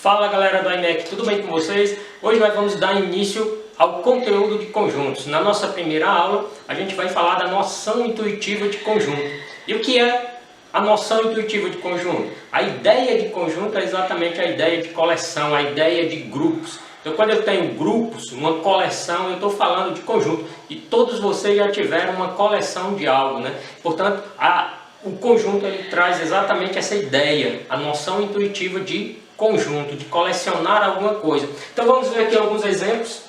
Fala galera do iMac, tudo bem com vocês? Hoje nós vamos dar início ao conteúdo de conjuntos. Na nossa primeira aula, a gente vai falar da noção intuitiva de conjunto. E o que é a noção intuitiva de conjunto? A ideia de conjunto é exatamente a ideia de coleção, a ideia de grupos. Então quando eu tenho grupos, uma coleção, eu estou falando de conjunto. E todos vocês já tiveram uma coleção de algo, né? Portanto, o conjunto ele traz exatamente essa ideia, a noção intuitiva de conjunto, de colecionar alguma coisa. Então vamos ver aqui alguns exemplos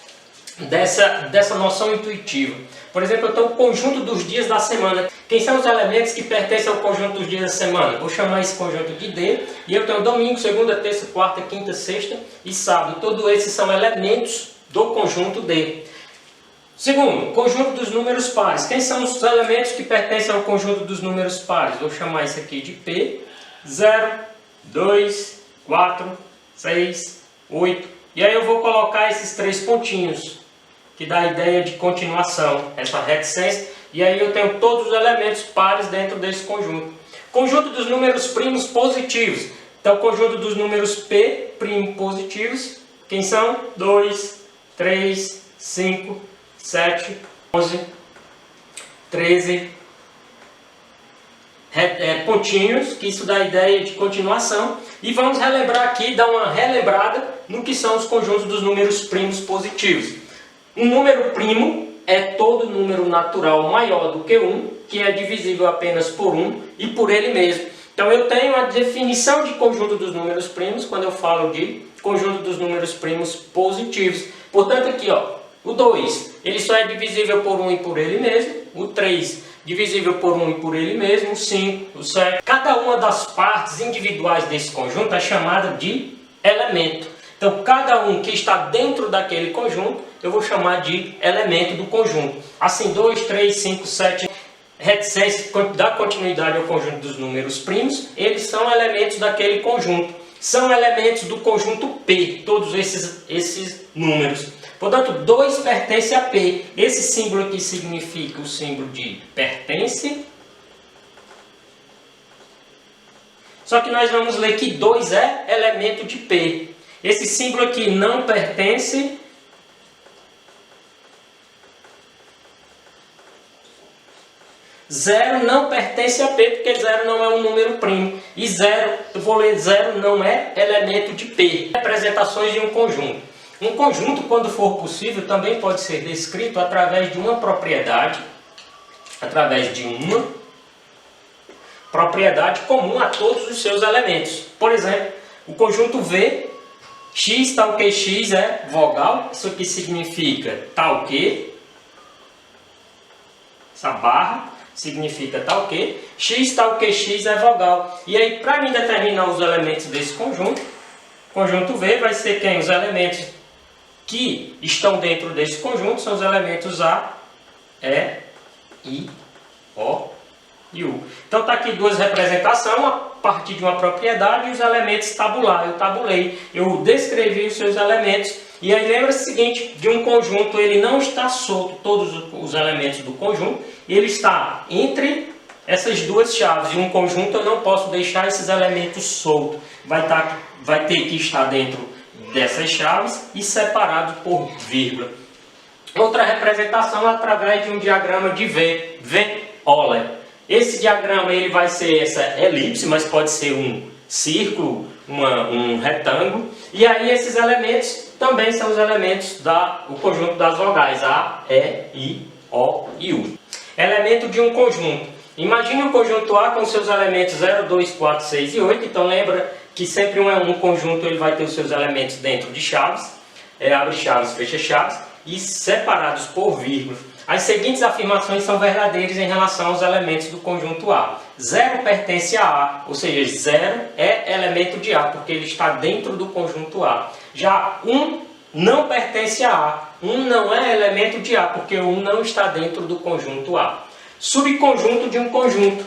dessa noção intuitiva. Por exemplo, eu tenho o conjunto dos dias da semana. Quem são os elementos que pertencem ao conjunto dos dias da semana? Vou chamar esse conjunto de D. E eu tenho domingo, segunda, terça, quarta, quinta, sexta e sábado. Todos esses são elementos do conjunto D. Segundo, conjunto dos números pares. Quem são os elementos que pertencem ao conjunto dos números pares? Vou chamar isso aqui de P. 0, 2, 4, 6, 8. E aí eu vou colocar esses três pontinhos, que dá a ideia de continuação, essa reticência. E aí eu tenho todos os elementos pares dentro desse conjunto. Conjunto dos números primos positivos. Então, conjunto dos números P' positivos. Quem são? 2, 3, 5, 7, 11, 13, pontinhos, que isso dá a ideia de continuação. E vamos relembrar aqui, dar uma relembrada no que são os conjuntos dos números primos positivos. Um número primo é todo número natural maior do que 1, que é divisível apenas por 1 e por ele mesmo. Então eu tenho a definição de conjunto dos números primos quando eu falo de conjunto dos números primos positivos. Portanto aqui, ó, o 2, ele só é divisível por 1 e por ele mesmo. O 3, divisível por 1 e por ele mesmo. O 5, o 7. Cada uma das partes individuais desse conjunto é chamada de elemento. Então, cada um que está dentro daquele conjunto, eu vou chamar de elemento do conjunto. Assim, 2, 3, 5, 7, reticência, dá continuidade ao conjunto dos números primos. Eles são elementos daquele conjunto. São elementos do conjunto P, todos esses números. Portanto, 2 pertence a P. Esse símbolo aqui significa o símbolo de pertence. Só que nós vamos ler que 2 é elemento de P. Esse símbolo aqui não pertence. Zero não pertence a P, porque 0 não é um número primo. E 0, eu vou ler 0, não é elemento de P. Representações de um conjunto. Um conjunto, quando for possível, também pode ser descrito através de uma propriedade, comum a todos os seus elementos. Por exemplo, o conjunto V, x tal que x é vogal, isso aqui significa tal que, essa barra significa tal que, x tal que x é vogal. E aí, para mim determinar os elementos desse conjunto, conjunto V vai ser quem? Os elementos que estão dentro desse conjunto são os elementos A, E, I, O e U. Então está aqui duas representações a partir de uma propriedade e os elementos tabular. Eu tabulei, eu descrevi os seus elementos. E aí lembra-se o seguinte, de um conjunto ele não está solto, todos os elementos do conjunto, ele está entre essas duas chaves. E um conjunto eu não posso deixar esses elementos soltos. Vai ter que estar dentro dessas chaves e separado por vírgula. Outra representação é através de um diagrama de Euler. Esse diagrama ele vai ser essa elipse, mas pode ser um círculo, um retângulo. E aí esses elementos também são os elementos do conjunto das vogais A, E, I, O e U. Elemento de um conjunto. Imagine o conjunto A com seus elementos 0, 2, 4, 6 e 8. Então lembra que sempre um conjunto ele vai ter os seus elementos dentro de chaves, abre chaves, fecha chaves, e separados por vírgula. As seguintes afirmações são verdadeiras em relação aos elementos do conjunto A. 0 pertence a A, ou seja, 0 é elemento de A, porque ele está dentro do conjunto A. Já 1 não pertence a A. 1 não é elemento de A, porque o 1 não está dentro do conjunto A. Subconjunto de um conjunto.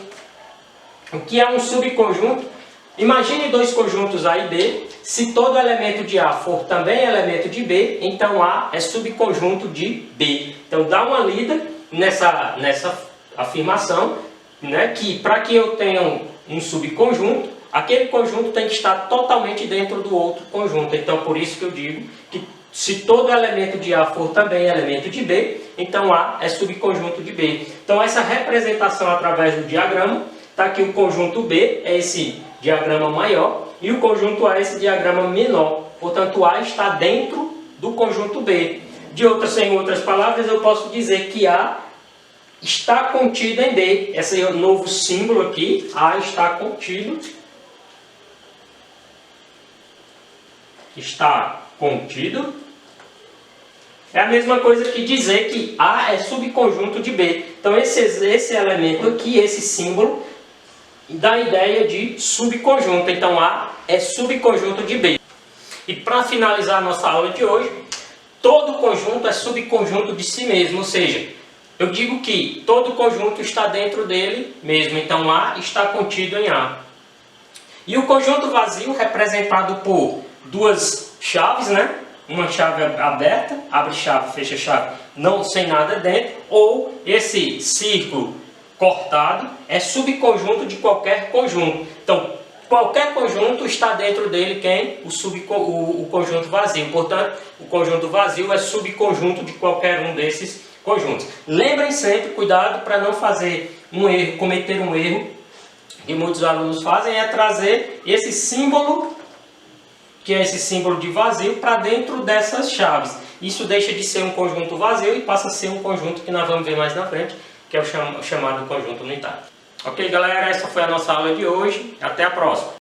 O que é um subconjunto? Imagine dois conjuntos A e B. Se todo elemento de A for também elemento de B, então A é subconjunto de B. Então dá uma lida nessa afirmação, né, que para que eu tenha um subconjunto, aquele conjunto tem que estar totalmente dentro do outro conjunto. Então, por isso que eu digo que se todo elemento de A for também elemento de B, então A é subconjunto de B. Então, essa representação através do diagrama, está aqui o conjunto B, é esse diagrama maior, e o conjunto A é esse diagrama menor. Portanto, A está dentro do conjunto B. Em outras palavras, eu posso dizer que A está contido em B. Esse é o novo símbolo aqui, A está contido. Está contido. É a mesma coisa que dizer que A é subconjunto de B. Então esse elemento aqui, esse símbolo, dá a ideia de subconjunto. Então A é subconjunto de B. E para finalizar a nossa aula de hoje, todo conjunto é subconjunto de si mesmo. Ou seja, eu digo que todo conjunto está dentro dele mesmo. Então A está contido em A. E o conjunto vazio, representado por duas chaves, né? Uma chave aberta, abre chave, fecha chave, não sem nada dentro, ou esse círculo cortado é subconjunto de qualquer conjunto. Então, qualquer conjunto está dentro dele quem? O conjunto vazio. Portanto, o conjunto vazio é subconjunto de qualquer um desses conjuntos. Lembrem sempre, cuidado para não fazer um erro, cometer um erro que muitos alunos fazem, é trazer esse símbolo, que é esse símbolo de vazio, para dentro dessas chaves. Isso deixa de ser um conjunto vazio e passa a ser um conjunto que nós vamos ver mais na frente, que é o chamado conjunto unitário. Ok, galera? Essa foi a nossa aula de hoje. Até a próxima!